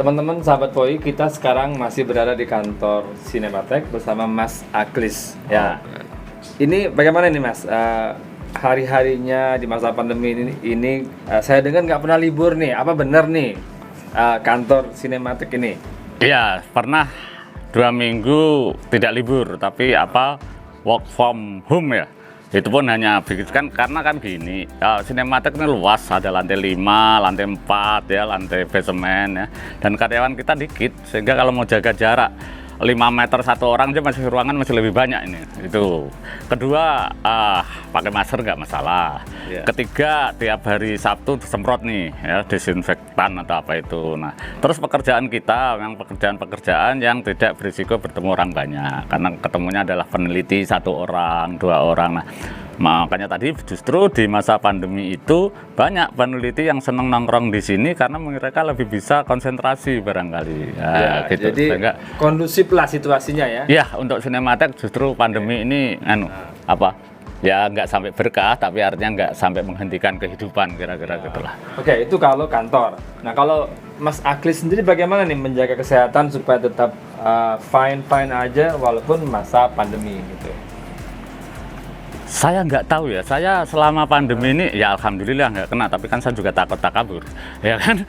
Teman-teman sahabat Poi, kita sekarang masih berada di kantor Cinematek bersama Mas Aklis. Ya, ini bagaimana nih Mas? Hari-harinya di masa pandemi ini saya dengar nggak pernah libur nih. Apa benar nih kantor Cinematek ini? Iya, pernah 2 minggu tidak libur, tapi work from home ya. Itu pun hanya kan karena kan gini, Cinematek ini luas, ada lantai 5, lantai 4 ya, lantai basement ya, dan karyawan kita dikit, sehingga kalau mau jaga jarak 5 meter satu orang aja masih ruangan masih lebih banyak ini. Itu. Kedua, pakai masker nggak masalah. Yeah. Ketiga, tiap hari Sabtu disemprot nih ya, desinfektan atau apa itu. Nah, terus pekerjaan kita memang pekerjaan yang tidak berisiko bertemu orang banyak, karena ketemunya adalah peneliti 1 orang, 2 orang. Nah, makanya tadi justru di masa pandemi itu banyak peneliti yang senang nongkrong di sini karena mereka lebih bisa konsentrasi barangkali. Ya, gitu. Jadi sehingga, kondusif lah situasinya ya. Ya, untuk Cinematek justru pandemi ini ya nggak sampai berkah, tapi artinya nggak sampai menghentikan kehidupan, kira-kira gitulah. Oke, itu kalau kantor. Nah, kalau Mas Aklis sendiri bagaimana nih menjaga kesehatan supaya tetap fine aja walaupun masa pandemi gitu? Saya nggak tahu ya, saya selama pandemi ini ya alhamdulillah nggak kena, tapi kan saya juga takut kabur, ya kan.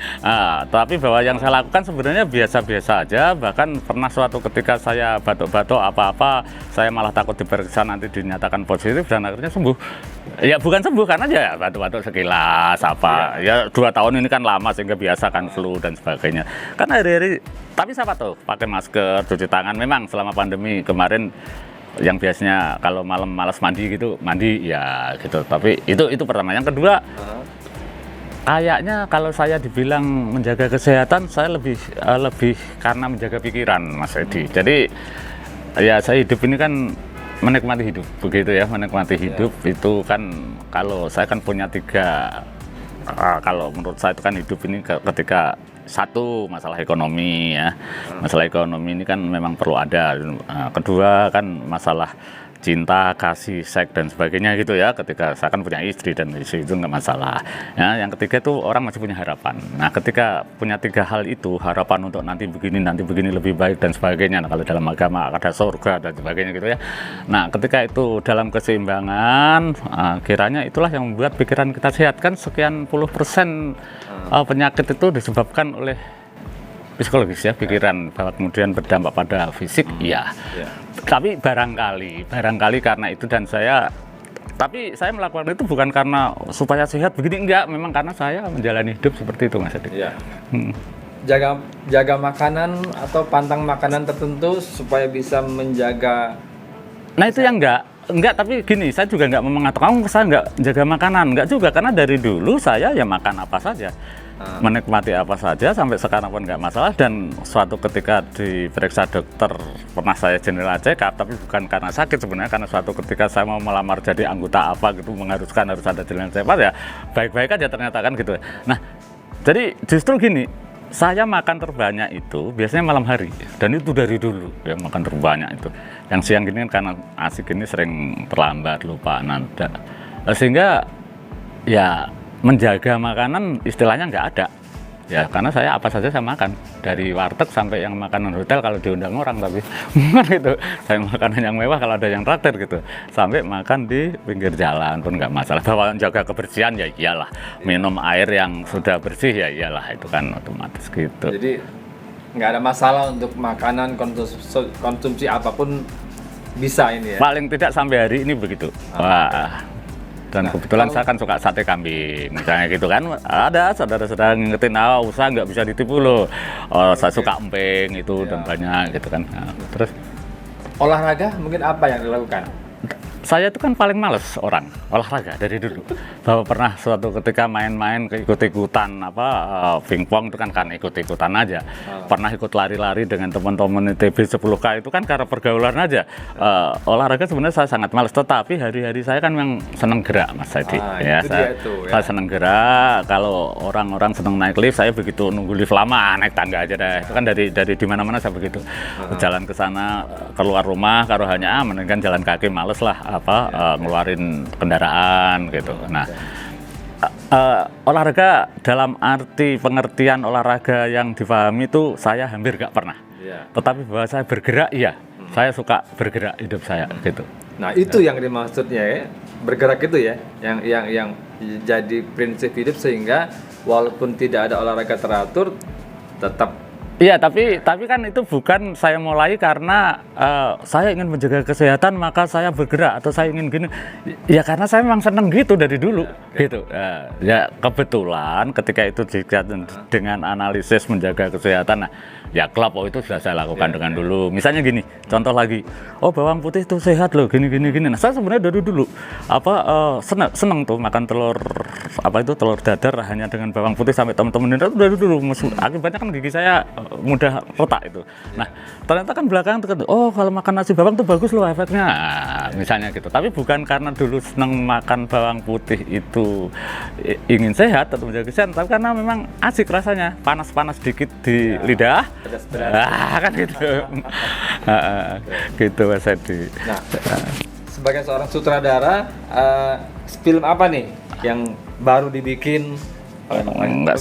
Tapi bahwa yang saya lakukan sebenarnya biasa-biasa aja, bahkan pernah suatu ketika saya batuk-batuk apa-apa, saya malah takut diperiksa nanti dinyatakan positif dan akhirnya sembuh. Ya bukan sembuh karena ya batuk-batuk sekilas ya 2 tahun ini kan lama sehingga biasa kan flu dan sebagainya. Kan hari-hari, tapi saya pakai masker, cuci tangan, memang selama pandemi kemarin yang biasanya kalau malam malas mandi ya gitu, tapi itu pertama. Yang kedua, kayaknya kalau saya dibilang menjaga kesehatan, saya lebih karena menjaga pikiran, Mas Edi. Jadi ya saya hidup ini kan menikmati hidup, begitu ya, menikmati hidup. Itu kan kalau saya kan punya 3, kalau menurut saya itu kan hidup ini ketika 1, masalah ekonomi ya. Masalah ekonomi ini kan memang perlu ada. Kedua kan masalah cinta, kasih, seks dan sebagainya gitu ya. Ketika saya kan punya istri dan istri itu nggak masalah. Ya, yang ketiga itu orang masih punya harapan. Nah, ketika punya 3 hal itu, harapan untuk nanti begini lebih baik dan sebagainya. Nah, kalau dalam agama ada surga dan sebagainya gitu ya. Nah, ketika itu dalam keseimbangan, kiranya itulah yang membuat pikiran kita sehat. Kan sekian puluh persen penyakit itu disebabkan oleh psikologis ya, pikiran, bahwa kemudian berdampak pada fisik, ya. Tapi barangkali karena itu, dan saya melakukan itu bukan karena supaya sehat begini, enggak, memang karena saya menjalani hidup seperti itu, Mas Adi. Ya. Jaga makanan atau pantang makanan tertentu supaya bisa menjaga. Nah, itu yang enggak, tapi gini, saya juga enggak mengatakan saya enggak jaga makanan, enggak juga, karena dari dulu saya ya makan apa saja, menikmati apa saja, sampai sekarang pun enggak masalah. Dan suatu ketika diperiksa dokter, pernah saya general check up, tapi bukan karena sakit sebenarnya, karena suatu ketika saya mau melamar jadi anggota apa gitu, mengharuskan harus ada general check up, ya baik-baik aja ternyata kan gitu. Nah, jadi justru gini, saya makan terbanyak itu biasanya malam hari, dan itu dari dulu ya, makan terbanyak itu. Yang siang gini kan karena asik ini sering terlambat, lupa nada, sehingga ya menjaga makanan istilahnya nggak ada ya, karena saya apa saja saya makan, dari warteg sampai yang makanan hotel kalau diundang orang, tapi gitu, saya makanan yang mewah kalau ada yang traktir gitu, sampai makan di pinggir jalan pun nggak masalah. Bahwa jaga kebersihan ya iyalah, minum air yang sudah bersih ya iyalah, itu kan otomatis gitu. Jadi nggak ada masalah untuk makanan, konsumsi apapun bisa ini ya. Paling tidak sampai hari ini begitu. Wah. Dan kebetulan saya kan suka sate kambing, misalnya gitu kan. Ada saudara-saudara ngingetin, usaha nggak bisa ditipu loh. Saya suka emping itu dan banyak gitu kan. Nah, terus olahraga mungkin apa yang dilakukan? Saya itu kan paling males orang olahraga dari dulu. Bahwa pernah suatu ketika main-main ikut-ikutan pingpong itu kan ikut-ikutan aja. Pernah ikut lari-lari dengan teman-teman TB 10K itu kan karena pergaulan aja. Olahraga sebenarnya saya sangat males, tetapi hari-hari saya kan memang seneng gerak, Mas Adi. Saya seneng gerak. Kalau orang-orang seneng naik lift, saya begitu nunggu lift lama naik tangga aja deh. Itu kan dari di mana-mana saya begitu. Jalan ke sana, keluar rumah kalau hanya mendingan jalan kaki, males lah ngeluarin kendaraan gitu. Nah, Olahraga dalam arti pengertian olahraga yang dipahami itu saya hampir nggak pernah. Iya. Tetapi bahwa saya bergerak, iya. Saya suka bergerak hidup saya gitu. Nah, itu yang dimaksudnya ya, bergerak itu ya, yang jadi prinsip hidup sehingga walaupun tidak ada olahraga teratur tetap. Iya, tapi kan itu bukan saya mulai karena saya ingin menjaga kesehatan maka saya bergerak atau saya ingin gini. Ya karena saya memang seneng gitu dari dulu, gitu. Ya kebetulan ketika itu dengan analisis menjaga kesehatan, nah ya klub itu sudah saya lakukan dengan dulu. Misalnya gini, contoh lagi, oh bawang putih itu sehat loh, gini. Nah saya sebenarnya dari dulu seneng tuh makan telur telur dadar hanya dengan bawang putih sampai teman-teman itu dari dulu. Akibatnya kan gigi saya mudah retak itu. Nah, ternyata kan belakangan oh kalau makan nasi bawang tuh bagus loh efeknya. Nah, misalnya gitu. Tapi bukan karena dulu seneng makan bawang putih itu ingin sehat atau menjaga kesehatan, tapi karena memang asik rasanya, panas-panas dikit di lidah. Kan gitu. Gitu Mas Edi. Nah, sebagai seorang sutradara, film apa nih yang baru dibikin? Enggak,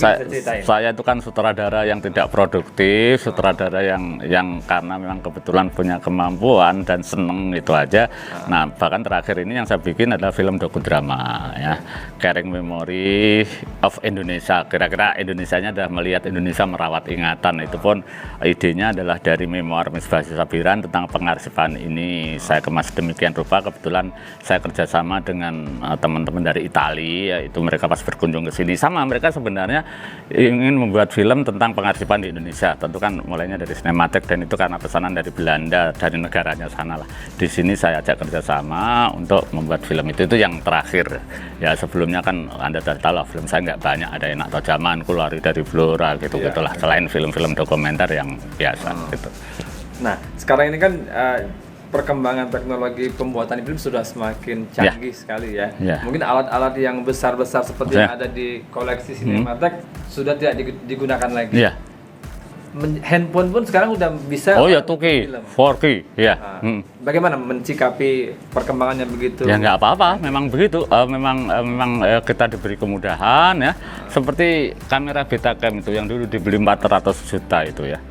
saya itu kan sutradara yang tidak produktif, sutradara yang karena memang kebetulan punya kemampuan dan seneng itu aja. Nah, bahkan terakhir ini yang saya bikin adalah film dokudrama ya, Caring Memory of Indonesia. Kira-kira Indonesianya adalah melihat Indonesia merawat ingatan. Itu pun idenya adalah dari memoir Misbah Sabiran tentang pengarsipan ini. Saya kemas demikian rupa. Kebetulan saya kerjasama dengan teman-teman dari Italia, yaitu mereka pas berkunjung ke sini sama mereka sebenarnya ingin membuat film tentang pengarsipan di Indonesia. Tentu kan mulainya dari Cinematheek dan itu karena pesanan dari Belanda, dari negaranya sana lah. Di sini saya ajak kerjasama untuk membuat film itu yang terakhir. Ya sebelumnya kan Anda sudah tahu lah, film saya nggak banyak, ada Enak Atau Zamanku, Lari Dari Blora gitu-gitulah. Selain film-film dokumenter yang biasa gitu. Nah sekarang ini kan perkembangan teknologi pembuatan film sudah semakin canggih sekali ya. Mungkin alat-alat yang besar-besar seperti yang ada di koleksi Cinematheek sudah tidak digunakan lagi. Handphone pun sekarang udah bisa. Oh ya, 2K, 4K, ya. Bagaimana mencikapi perkembangannya begitu? Ya nggak apa-apa, memang begitu. Memang kita diberi kemudahan ya. Seperti kamera Betacam itu yang dulu dibeli 400 juta itu ya.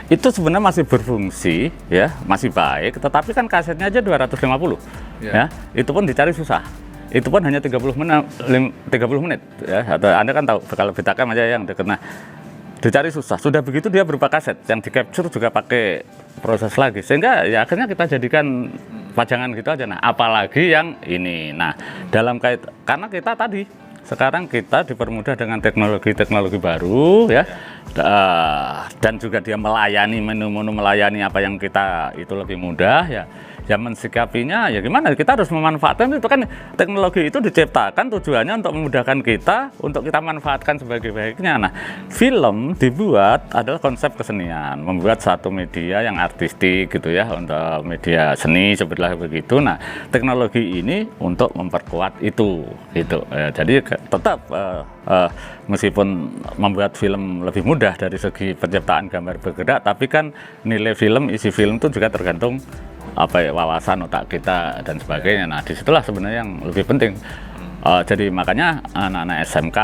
Itu sebenarnya masih berfungsi ya, masih baik, tetapi kan kasetnya aja 250 ya. Itu pun dicari susah. Itu pun hanya 30 menit ya. Atau Anda kan tahu kalau Betacam aja yang deket. Nah, dicari susah. Sudah begitu dia berupa kaset yang di capture juga pakai proses lagi. Sehingga ya akhirnya kita jadikan pajangan gitu aja. Nah, apalagi yang ini. Nah, dalam karena kita tadi sekarang kita dipermudah dengan teknologi baru ya, dan juga dia melayani menu-menu, melayani apa yang kita itu lebih mudah ya. Ya mensikapinya ya gimana, kita harus memanfaatkan itu kan. Teknologi itu diciptakan tujuannya untuk memudahkan kita, untuk kita manfaatkan sebaik-baiknya. Nah, film dibuat adalah konsep kesenian, membuat satu media yang artistik gitu ya, untuk media seni sebetulnya begitu. Nah, teknologi ini untuk memperkuat itu gitu ya, jadi tetap meskipun membuat film lebih mudah dari segi penciptaan gambar bergerak, tapi kan nilai film, isi film itu juga tergantung wawasan otak kita dan sebagainya. Nah, disitulah sebenarnya yang lebih penting. Jadi makanya anak-anak SMK,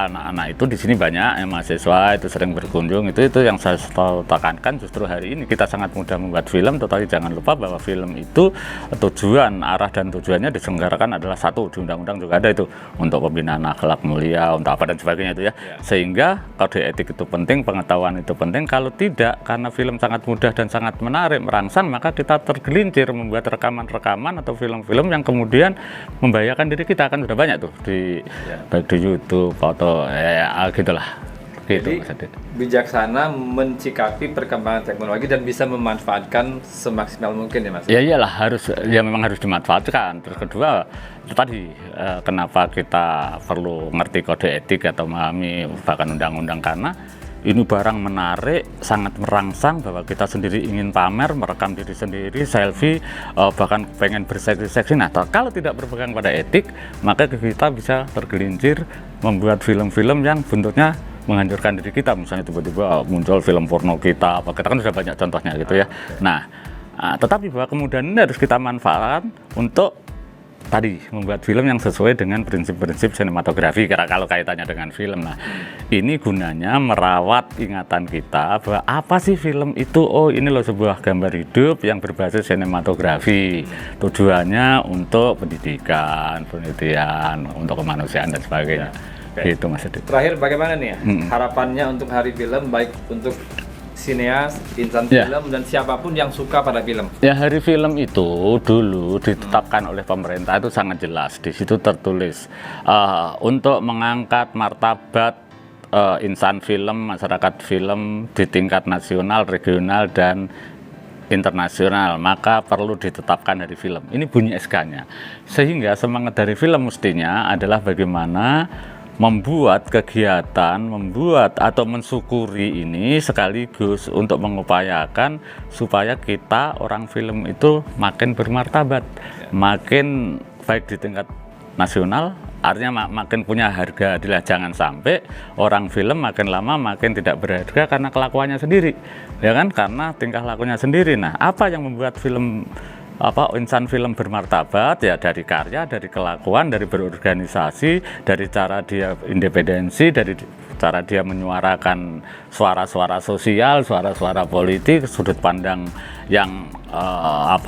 anak-anak itu di sini banyak yang mahasiswa itu sering berkunjung. Itu yang saya tekankan, justru hari ini kita sangat mudah membuat film, tetapi jangan lupa bahwa film itu tujuan, arah dan tujuannya diselenggarakan adalah satu, di undang-undang juga ada itu, untuk pembinaan akhlak mulia, untuk apa dan sebagainya itu ya. Sehingga kode etik itu penting, pengetahuan itu penting. Kalau tidak, karena film sangat mudah dan sangat menarik, merangsang, maka kita tergelincir membuat rekaman-rekaman atau film-film yang kemudian membahayakan diri kita. Kan sudah banyak tuh baik di YouTube, foto, gitulah. Gitu. Jadi bijaksana mencikapi perkembangan teknologi dan bisa memanfaatkan semaksimal mungkin ya Mas? Ya iyalah, memang harus dimanfaatkan. Terus kedua, tadi kenapa kita perlu ngerti kode etik atau memahami bahkan undang-undang, karena ini barang menarik, sangat merangsang bahwa kita sendiri ingin pamer, merekam diri sendiri, selfie, bahkan pengen berseksi-seksi. Nah, kalau tidak berpegang pada etik, maka kita bisa tergelincir membuat film-film yang bentuknya menghancurkan diri kita. Misalnya tiba-tiba muncul film porno kita kan sudah banyak contohnya gitu ya. Nah, tetapi bahwa kemudian ini harus kita manfaatkan untuk tadi membuat film yang sesuai dengan prinsip-prinsip sinematografi karena kalau kaitannya dengan film. Nah, ini gunanya merawat ingatan kita bahwa apa sih film itu? Oh, ini loh sebuah gambar hidup yang berbasis sinematografi. Tujuannya untuk pendidikan, penelitian, untuk kemanusiaan dan sebagainya. Gitu Mas Edi. Terakhir bagaimana nih ya harapannya untuk Hari Film, baik untuk sineas, insan film, dan siapapun yang suka pada film? Ya, Hari Film itu dulu ditetapkan oleh pemerintah itu sangat jelas. Di situ tertulis untuk mengangkat martabat insan film, masyarakat film di tingkat nasional, regional, dan internasional, maka perlu ditetapkan Hari Film. Ini bunyi SK-nya. Sehingga semangat dari film mestinya adalah bagaimana membuat kegiatan, membuat atau mensyukuri ini sekaligus untuk mengupayakan supaya kita orang film itu makin bermartabat, makin baik di tingkat nasional, artinya makin punya harga. Adalah jangan sampai orang film makin lama makin tidak berharga karena kelakuannya sendiri, ya kan, karena tingkah lakunya sendiri. Nah, apa yang membuat film insan film bermartabat? Ya dari karya, dari kelakuan, dari berorganisasi, dari cara dia independensi, dari cara dia menyuarakan suara-suara sosial, suara-suara politik, sudut pandang yang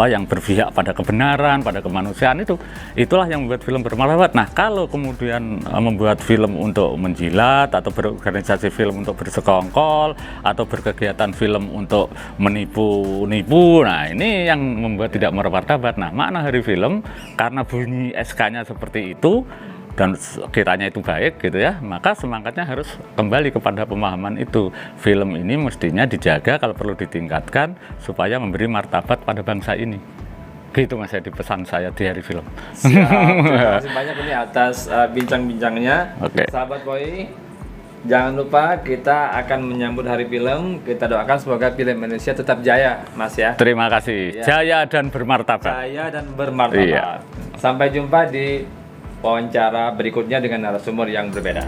yang berpihak pada kebenaran, pada kemanusiaan. Itulah yang membuat film bermartabat. Nah, kalau kemudian membuat film untuk menjilat atau berorganisasi film untuk bersekongkol atau berkegiatan film untuk menipu-nipu, nah ini yang membuat tidak bermartabat. Nah, makna Hari Film karena bunyi SK-nya seperti itu dan kiranya itu baik gitu ya, maka semangatnya harus kembali kepada pemahaman itu. Film ini mestinya dijaga, kalau perlu ditingkatkan supaya memberi martabat pada bangsa ini. Gitu Mas Edi, pesan saya di Hari Film. Siap, terima kasih banyak ini atas bincang-bincangnya. Sahabat Boy, jangan lupa kita akan menyambut Hari Film. Kita doakan semoga film Indonesia tetap jaya, Mas ya. Terima kasih. Jaya dan bermartabat. Jaya dan bermartabat. Sampai jumpa di wawancara berikutnya dengan narasumber yang berbeda.